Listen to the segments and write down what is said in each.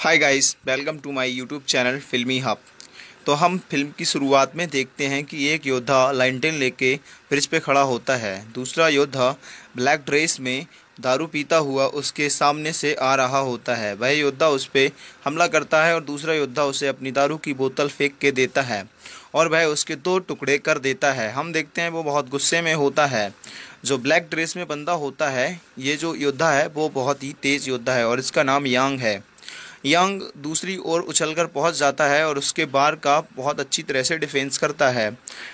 Hi guys, welcome to my YouTube channel Filmy Hub. तो हम film की शुरुआत में देखते हैं कि एक योद्धा लाइंटेन लेके ब्रिज पे खड़ा होता है। दूसरा योद्धा ब्लैक ड्रेस में दारू पीता हुआ उसके सामने से आ रहा होता है। वह योद्धा उस पे हमला करता है और दूसरा योद्धा उसे अपनी दारू की बोतल फेंक के देता है और वह उसके दो टुकड़े कर देता है। हम देखते हैं वो बहुत गुस्से में होता है। जो ब्लैक ड्रेस में बंदा होता है, ये जो योद्धा है वो बहुत ही तेज योद्धा है और इसका नाम यांग है। यंग दूसरी ओर उछलकर पहुंच जाता है और उसके बार का बहुत अच्छी तरह से डिफेंस करता है।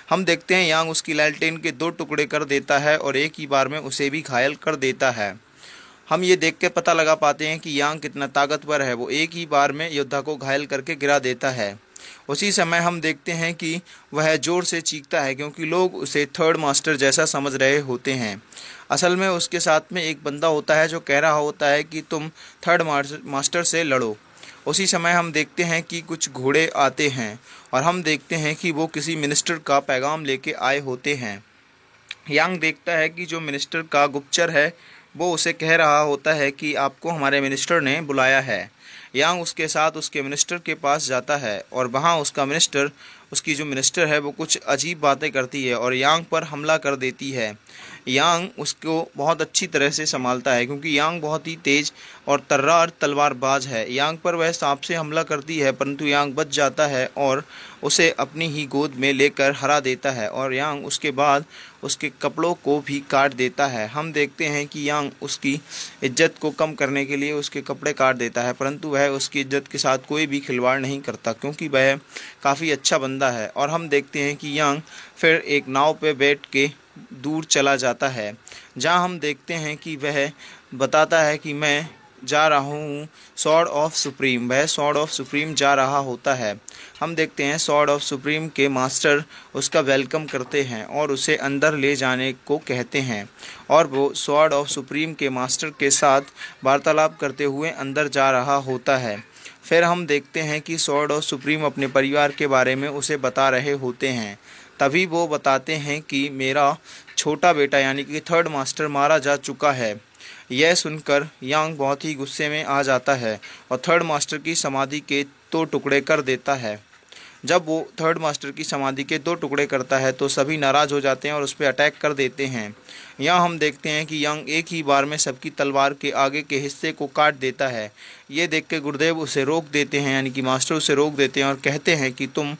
हम देखते हैं यंग उसकी लालटेन के दो टुकड़े कर देता है और एक ही बार में उसे भी घायल कर देता है। हम ये देख के पता लगा पाते हैं कि यांग कितना ताकतवर है। वो एक ही बार में योद्धा को घायल करके गिरा देता है। उसी समय हम देखते हैं कि वह जोर से चीखता है क्योंकि लोग उसे थर्ड मास्टर जैसा समझ रहे होते हैं। असल में उसके साथ में एक बंदा होता है जो कह रहा होता है कि तुम थर्ड मास्टर से लड़ो। उसी समय हम देखते हैं कि कुछ घोड़े आते हैं और हम देखते हैं कि वो किसी मिनिस्टर का पैगाम लेके आए होते हैं। यांग देखता है कि जो मिनिस्टर का गुप्तचर है वो उसे कह रहा होता है कि आपको हमारे मिनिस्टर ने बुलाया है। यांग उसके साथ उसके मिनिस्टर के पास जाता है और वहाँ उसकी जो मिनिस्टर है वो कुछ अजीब बातें करती है और यांग पर हमला कर देती है। यांग उसको बहुत अच्छी तरह से संभालता है क्योंकि यांग बहुत ही तेज और तर्रार तलवारबाज है। यांग पर वह सांप से हमला करती है परंतु यांग बच जाता है और उसे अपनी ही गोद में लेकर हरा देता है और यांग उसके बाद उसके कपड़ों को भी काट देता है। हम देखते हैं कि यांग उसकी इज्जत को कम करने के लिए उसके कपड़े काट देता है परंतु वह उसकी इज्जत के साथ कोई भी खिलवाड़ नहीं करता क्योंकि वह काफ़ी अच्छा बंदा है। और हम देखते हैं कि यांग फिर एक नाव पे बैठ के दूर चला जाता है जहां हम देखते हैं कि वह बताता है कि मैं जा रहा हूँ सॉर्ड ऑफ सुप्रीम। वह सॉर्ड ऑफ सुप्रीम जा रहा होता है। हम देखते हैं सॉर्ड ऑफ सुप्रीम के मास्टर उसका वेलकम करते हैं और उसे अंदर ले जाने को कहते हैं और वो सॉर्ड ऑफ सुप्रीम के मास्टर के साथ वार्तालाप करते हुए अंदर जा रहा होता है। फिर हम देखते हैं कि सॉर्ड ऑफ सुप्रीम अपने परिवार के बारे में उसे बता रहे होते हैं। तभी वो बताते हैं कि मेरा छोटा बेटा यानी कि थर्ड मास्टर मारा जा चुका है। यह सुनकर यांग बहुत ही गुस्से में आ जाता है और थर्ड मास्टर की समाधि के दो टुकड़े कर देता है। जब वो थर्ड मास्टर की समाधि के दो टुकड़े करता है तो सभी नाराज़ हो जाते हैं और उस पर अटैक कर देते हैं। यहाँ हम देखते हैं कि यांग एक ही बार में सबकी तलवार के आगे के हिस्से को काट देता है। ये देख के गुरुदेव उसे रोक देते हैं यानी कि मास्टर उसे रोक देते हैं और कहते हैं कि तुम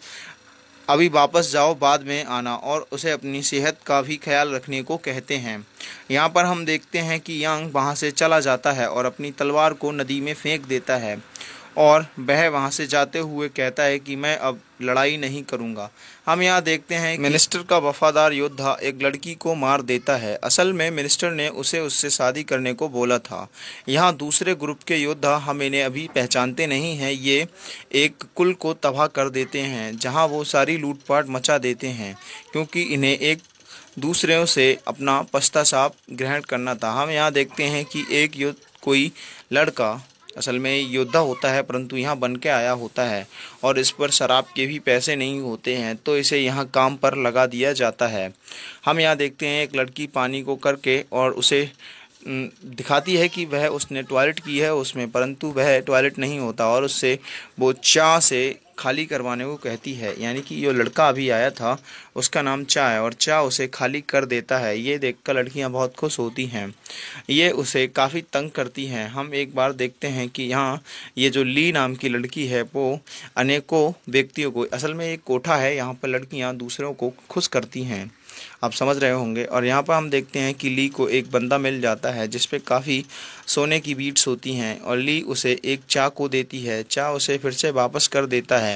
अभी वापस जाओ, बाद में आना, और उसे अपनी सेहत का भी ख्याल रखने को कहते हैं। यहाँ पर हम देखते हैं कि यांग वहाँ से चला जाता है और अपनी तलवार को नदी में फेंक देता है और वह वहाँ से जाते हुए कहता है कि मैं अब लड़ाई नहीं करूँगा। हम यहाँ देखते हैं मिनिस्टर का वफादार योद्धा एक लड़की को मार देता है। असल में मिनिस्टर ने उससे शादी करने को बोला था। यहाँ दूसरे ग्रुप के योद्धा हम इन्हें अभी पहचानते नहीं हैं। ये एक कुल को तबाह कर देते हैं जहाँ वो सारी लूटपाट मचा देते हैं क्योंकि इन्हें एक दूसरों से अपना पश्चाताप ग्रहण करना था। हम यहाँ देखते हैं कि कोई लड़का असल में योद्धा होता है परंतु यहाँ बन के आया होता है और इस पर शराब के भी पैसे नहीं होते हैं तो इसे यहाँ काम पर लगा दिया जाता है। हम यहाँ देखते हैं एक लड़की पानी को करके और उसे दिखाती है कि वह उसने टॉयलेट की है उसमें, परंतु वह टॉयलेट नहीं होता और उससे वो चाय से खाली करवाने को कहती है। यानी कि जो लड़का अभी आया था उसका नाम चाय है और चाय उसे खाली कर देता है। ये देखकर लड़कियां बहुत खुश होती हैं। ये उसे काफ़ी तंग करती हैं। हम एक बार देखते हैं कि यहाँ ये जो ली नाम की लड़की है वो अनेकों व्यक्तियों को, असल में एक कोठा है, यहाँ पर लड़कियाँ दूसरों को खुश करती हैं, आप समझ रहे होंगे। और यहाँ पर हम देखते हैं कि ली को एक बंदा मिल जाता है जिस पे काफ़ी सोने की बीट्स होती हैं और ली उसे एक चाय को देती है। चाय उसे फिर से वापस कर देता है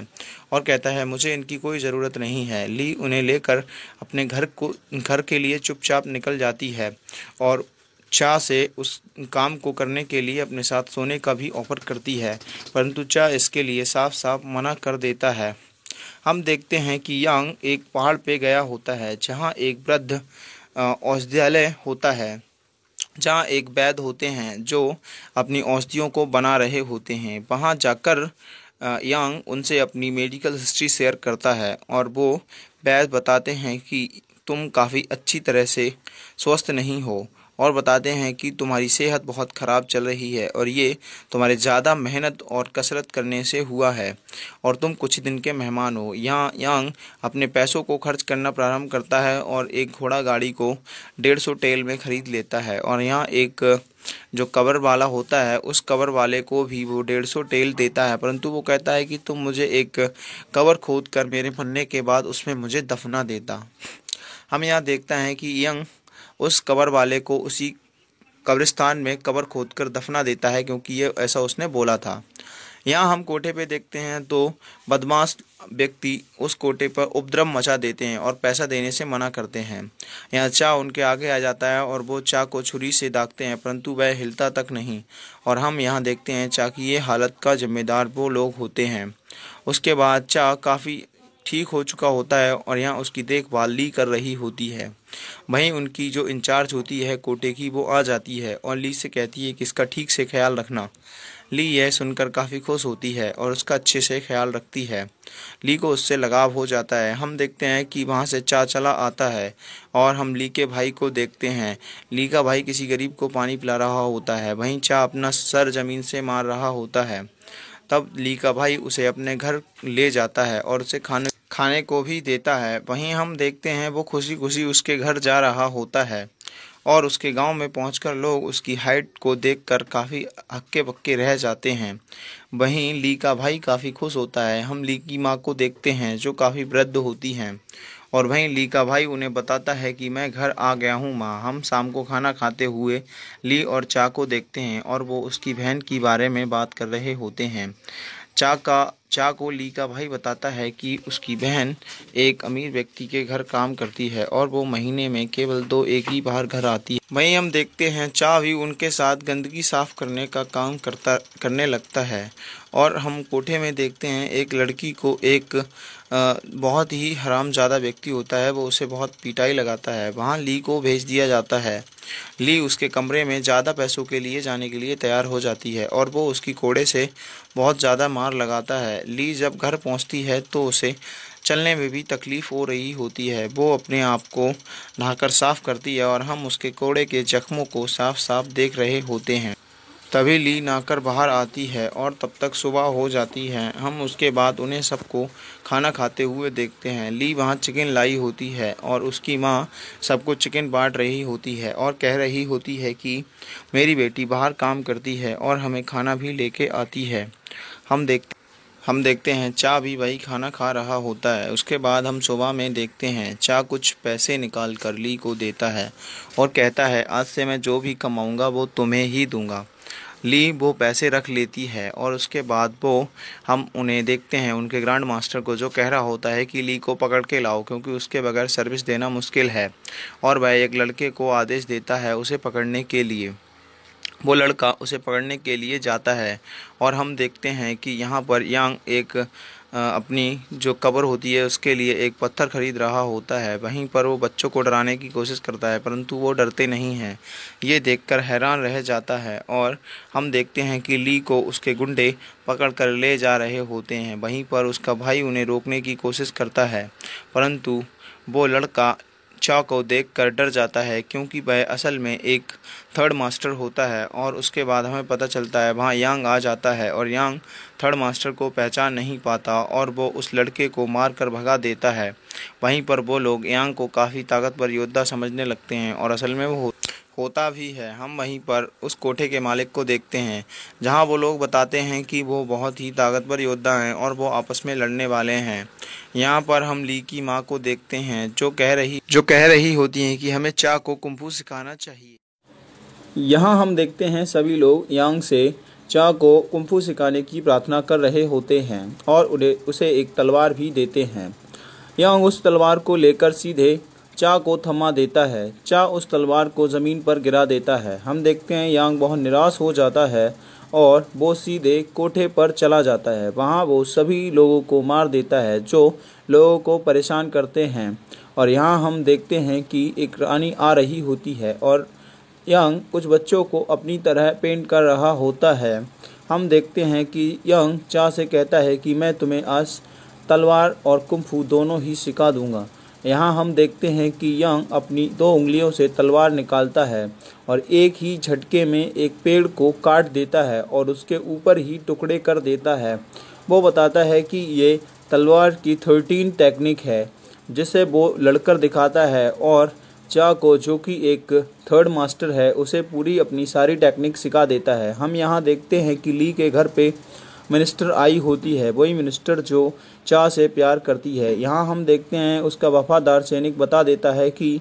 और कहता है मुझे इनकी कोई ज़रूरत नहीं है। ली उन्हें लेकर अपने घर के लिए चुपचाप निकल जाती है और चाय से उस काम को करने के लिए अपने साथ सोने का भी ऑफर करती है परंतु चाय इसके लिए साफ साफ मना कर देता है। हम देखते हैं कि यांग एक पहाड़ पे गया होता है जहाँ एक वृद्ध औषधालय होता है, जहाँ एक वैद्य होते हैं जो अपनी औषधियों को बना रहे होते हैं। वहाँ जाकर यांग उनसे अपनी मेडिकल हिस्ट्री शेयर करता है और वो वैद्य बताते हैं कि तुम काफ़ी अच्छी तरह से स्वस्थ नहीं हो और बताते हैं कि तुम्हारी सेहत बहुत ख़राब चल रही है और ये तुम्हारे ज़्यादा मेहनत और कसरत करने से हुआ है और तुम कुछ दिन के मेहमान हो। यहाँ यांग अपने पैसों को खर्च करना प्रारंभ करता है और एक घोड़ा गाड़ी को 150 टेल में ख़रीद लेता है और यहाँ एक जो कबर वाला होता है उस कबर वाले को भी वो 150 टेल देता है, परंतु वो कहता है कि तुम मुझे एक कबर खोद कर मेरे मरने के बाद उसमें मुझे दफना देता। हम यहाँ देखते हैं कि यंग उस कबर वाले को उसी कब्रिस्तान में कबर खोदकर दफना देता है क्योंकि ये ऐसा उसने बोला था। यहाँ हम कोठे पे देखते हैं तो बदमाश व्यक्ति उस कोठे पर उपद्रव मचा देते हैं और पैसा देने से मना करते हैं। यहाँ चा उनके आगे आ जाता है और वो चा को छुरी से दागते हैं, परंतु वह हिलता तक नहीं और हम यहाँ देखते हैं चा की ये हालत का जिम्मेदार वो लोग होते हैं। उसके बाद चा काफ़ी ठीक हो चुका होता है और यहाँ उसकी देखभाल ली कर रही होती है। वहीं उनकी जो इंचार्ज होती है कोटे की वो आ जाती है और ली से कहती है कि इसका ठीक से ख्याल रखना। ली यह सुनकर काफ़ी खुश होती है और उसका अच्छे से ख्याल रखती है। ली को उससे लगाव हो जाता है। हम देखते हैं कि वहाँ से चा चला आता है और हम ली के भाई को देखते हैं। ली का भाई किसी गरीब को पानी पिला रहा होता है, वहीं चा अपना सर ज़मीन से मार रहा होता है। तब ली का भाई उसे अपने घर ले जाता है और उसे खाने को भी देता है। वहीं हम देखते हैं वो खुशी खुशी उसके घर जा रहा होता है और उसके गांव में पहुंचकर लोग उसकी हाइट को देखकर काफ़ी हक्के बक्के रह जाते हैं। वहीं ली का भाई काफ़ी खुश होता है। हम ली की माँ को देखते हैं जो काफ़ी वृद्ध होती हैं और वहीं ली का भाई उन्हें बताता है कि मैं घर आ गया हूँ माँ। हम शाम को खाना खाते हुए ली और चा को देखते हैं और वो उसकी बहन के बारे में बात कर रहे होते हैं। चा को ली का भाई बताता है कि उसकी बहन एक अमीर व्यक्ति के घर काम करती है और वो महीने में केवल 2 एक ही बार घर आती है। वहीं हम देखते हैं चा भी उनके साथ गंदगी साफ करने का काम करने लगता है और हम कोठे में देखते हैं एक लड़की को एक बहुत ही हरामजादा व्यक्ति होता है वो उसे बहुत पिटाई लगाता है। वहाँ ली को भेज दिया जाता है। ली उसके कमरे में ज़्यादा पैसों के लिए जाने के लिए तैयार हो जाती है और वो उसकी कोड़े से बहुत ज़्यादा मार लगाता है। ली जब घर पहुंचती है तो उसे चलने में भी तकलीफ़ हो रही होती है। वो अपने आप को नहाकर साफ़ करती है और हम उसके कोड़े के जख्मों को साफ साफ देख रहे होते हैं। तभी ली नहाकर बाहर आती है और तब तक सुबह हो जाती है। हम उसके बाद उन्हें सबको खाना खाते हुए देखते हैं। ली वहाँ चिकन लाई होती है और उसकी माँ सबको चिकन बांट रही होती है और कह रही होती है कि मेरी बेटी बाहर काम करती है और हमें खाना भी लेके आती है। हम देखते हैं चा भी वही खाना खा रहा होता है। उसके बाद हम सुबह में देखते हैं चा कुछ पैसे निकाल कर ली को देता है और कहता है आज से मैं जो भी कमाऊँगा वो तुम्हें ही दूँगा। ली वो पैसे रख लेती है और उसके बाद हम उन्हें देखते हैं उनके ग्रैंड मास्टर को जो कह रहा होता है कि ली को पकड़ के लाओ क्योंकि उसके बगैर सर्विस देना मुश्किल है और वह एक लड़के को आदेश देता है उसे पकड़ने के लिए। वो लड़का उसे पकड़ने के लिए जाता है और हम देखते हैं कि यहाँ पर यांग एक अपनी जो कब्र होती है उसके लिए एक पत्थर खरीद रहा होता है। वहीं पर वो बच्चों को डराने की कोशिश करता है परंतु वो डरते नहीं हैं। ये देखकर हैरान रह जाता है और हम देखते हैं कि ली को उसके गुंडे पकड़ कर ले जा रहे होते हैं। वहीं पर उसका भाई उन्हें रोकने की कोशिश करता है परंतु वो लड़का चा को देखकर डर जाता है क्योंकि वह असल में एक थर्ड मास्टर होता है और उसके बाद हमें पता चलता है वहाँ यांग आ जाता है और यांग थर्ड मास्टर को पहचान नहीं पाता और वो उस लड़के को मार कर भगा देता है। वहीं पर वो लोग यांग को काफ़ी ताकतवर योद्धा समझने लगते हैं और असल में वो होता भी है। हम वहीं पर उस कोठे के मालिक को देखते हैं जहां वो लोग बताते हैं कि वो बहुत ही ताकतवर योद्धा हैं और वो आपस में लड़ने वाले हैं। यहाँ पर हम ली की माँ को देखते हैं जो कह रही होती हैं कि हमें चा को कुंफू सिखाना चाहिए। यहाँ हम देखते हैं सभी लोग यांग से चा को कुंफू सिखाने की प्रार्थना कर रहे होते हैं और उसे एक तलवार भी देते हैं। यांग उस तलवार को लेकर सीधे चा को थमा देता है। चा उस तलवार को ज़मीन पर गिरा देता है। हम देखते हैं यांग बहुत निराश हो जाता है और वो सीधे कोठे पर चला जाता है। वहाँ वो सभी लोगों को मार देता है जो लोगों को परेशान करते हैं। और यहाँ हम देखते हैं कि एक रानी आ रही होती है और यांग कुछ बच्चों को अपनी तरह पेंट कर रहा होता है। हम देखते हैं कि यांग चा से कहता है कि मैं तुम्हें आज तलवार और कुंफू दोनों ही सिखा दूंगा। यहाँ हम देखते हैं कि यंग अपनी 2 उंगलियों से तलवार निकालता है और एक ही झटके में एक पेड़ को काट देता है और उसके ऊपर ही टुकड़े कर देता है। वो बताता है कि ये तलवार की 13 टेक्निक है, जिसे वो लड़कर दिखाता है और चा को, जो कि एक थर्ड मास्टर है, उसे पूरी अपनी सारी टेक्निक सिखा देता है। हम यहाँ देखते हैं कि ली के घर पे मिनिस्टर आई होती है, वही मिनिस्टर जो चा से प्यार करती है। यहाँ हम देखते हैं उसका वफादार सैनिक बता देता है कि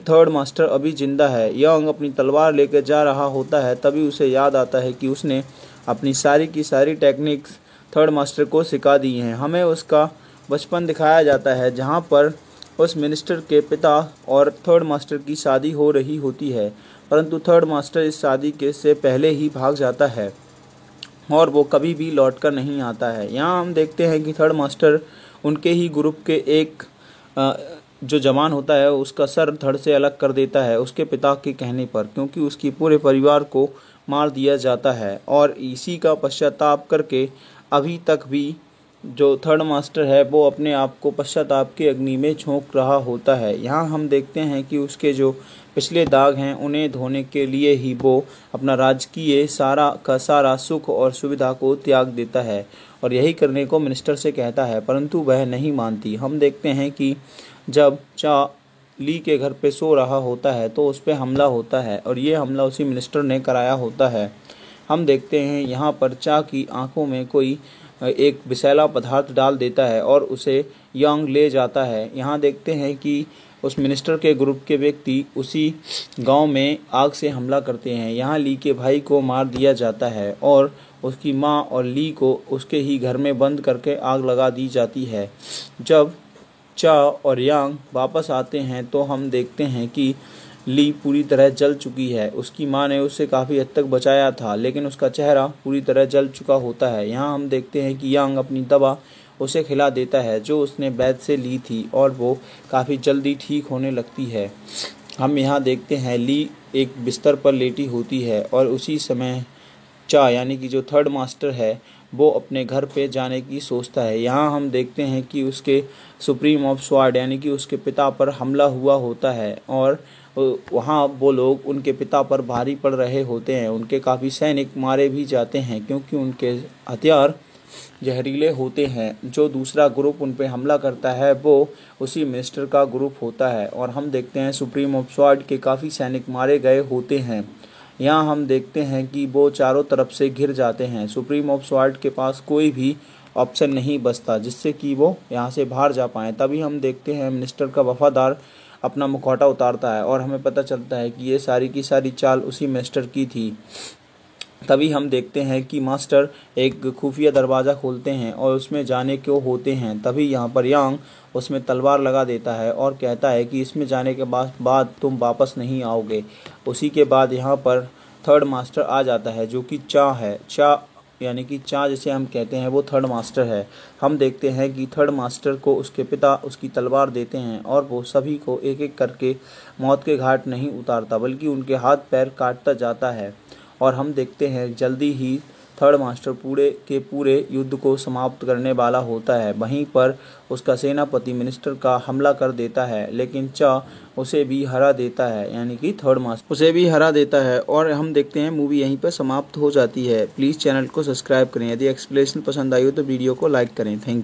थर्ड मास्टर अभी जिंदा है। यंग अपनी तलवार लेकर जा रहा होता है, तभी उसे याद आता है कि उसने अपनी सारी की सारी टेक्निक्स थर्ड मास्टर को सिखा दी हैं। हमें उसका बचपन दिखाया जाता है, जहाँ पर उस मिनिस्टर के पिता और थर्ड मास्टर की शादी हो रही होती है, परंतु थर्ड मास्टर इस शादी के से पहले ही भाग जाता है और वो कभी भी लौटकर नहीं आता है। यहाँ हम देखते हैं कि थर्ड मास्टर उनके ही ग्रुप के एक जो जवान होता है उसका सर धड़ से अलग कर देता है उसके पिता के कहने पर, क्योंकि उसकी पूरे परिवार को मार दिया जाता है। और इसी का पश्चाताप करके अभी तक भी जो थर्ड मास्टर है वो अपने आप को पश्चाताप की अग्नि में झोंक रहा होता है। यहाँ हम देखते हैं कि उसके जो पिछले दाग हैं उन्हें धोने के लिए ही वो अपना राजकीय सारा का सारा सुख और सुविधा को त्याग देता है और यही करने को मिनिस्टर से कहता है, परंतु वह नहीं मानती। हम देखते हैं कि जब चा ली के घर पे सो रहा होता है तो उस पर हमला होता है और ये हमला उसी मिनिस्टर ने कराया होता है। हम देखते हैं यहाँ पर चा की आंखों में कोई एक विषैला पदार्थ डाल देता है और उसे यंग ले जाता है। यहाँ देखते हैं कि उस मिनिस्टर के ग्रुप के व्यक्ति उसी गांव में आग से हमला करते हैं। यहाँ ली के भाई को मार दिया जाता है और उसकी माँ और ली को उसके ही घर में बंद करके आग लगा दी जाती है। जब चा और यांग वापस आते हैं तो हम देखते हैं कि ली पूरी तरह जल चुकी है। उसकी मां ने उसे काफ़ी हद तक बचाया था, लेकिन उसका चेहरा पूरी तरह जल चुका होता है। यहाँ हम देखते हैं कि यांग अपनी दवा उसे खिला देता है जो उसने वैद्य से ली थी और वो काफ़ी जल्दी ठीक होने लगती है। हम यहाँ देखते हैं ली एक बिस्तर पर लेटी होती है और उसी समय चा यानी कि जो थर्ड मास्टर है वो अपने घर पे जाने की सोचता है। यहाँ हम देखते हैं कि उसके सुप्रीम ऑफ स्वाड यानी कि उसके पिता पर हमला हुआ होता है और वहाँ वो लोग उनके पिता पर भारी पड़ रहे होते हैं। उनके काफ़ी सैनिक मारे भी जाते हैं क्योंकि उनके हथियार जहरीले होते हैं। जो दूसरा ग्रुप उन पे हमला करता है वो उसी मिनिस्टर का ग्रुप होता है और हम देखते हैं सुप्रीम ऑफ स्वाड के काफ़ी सैनिक मारे गए होते हैं। यहाँ हम देखते हैं कि वो चारों तरफ से घिर जाते हैं। सुप्रीम ऑफ स्वाड के पास कोई भी ऑप्शन नहीं बचता जिससे कि वो यहाँ से बाहर जा पाएँ। तभी हम देखते हैं मिनिस्टर का वफादार अपना मुखौटा उतारता है और हमें पता चलता है कि ये सारी की सारी चाल उसी मिनिस्टर की थी। तभी हम देखते हैं कि मास्टर एक खुफिया दरवाज़ा खोलते हैं और उसमें जाने को होते हैं। तभी यहाँ पर यांग उसमें तलवार लगा देता है और कहता है कि इसमें जाने के बाद तुम वापस नहीं आओगे। उसी के बाद यहाँ पर थर्ड मास्टर आ जाता है जो कि चा है। चा यानी कि चा जिसे हम कहते हैं वो थर्ड मास्टर है। हम देखते हैं कि थर्ड मास्टर को उसके पिता उसकी तलवार देते हैं और वो सभी को एक एक करके मौत के घाट नहीं उतारता बल्कि उनके हाथ पैर काटता जाता है। और हम देखते हैं जल्दी ही थर्ड मास्टर पूरे के पूरे युद्ध को समाप्त करने वाला होता है। वहीं पर उसका सेनापति मिनिस्टर का हमला कर देता है, लेकिन चा उसे भी हरा देता है यानी कि थर्ड मास्टर उसे भी हरा देता है। और हम देखते हैं मूवी यहीं पर समाप्त हो जाती है। प्लीज़ चैनल को सब्सक्राइब करें। यदि एक्सप्लेनेशन पसंद आई हो तो वीडियो को लाइक करें। Thank you.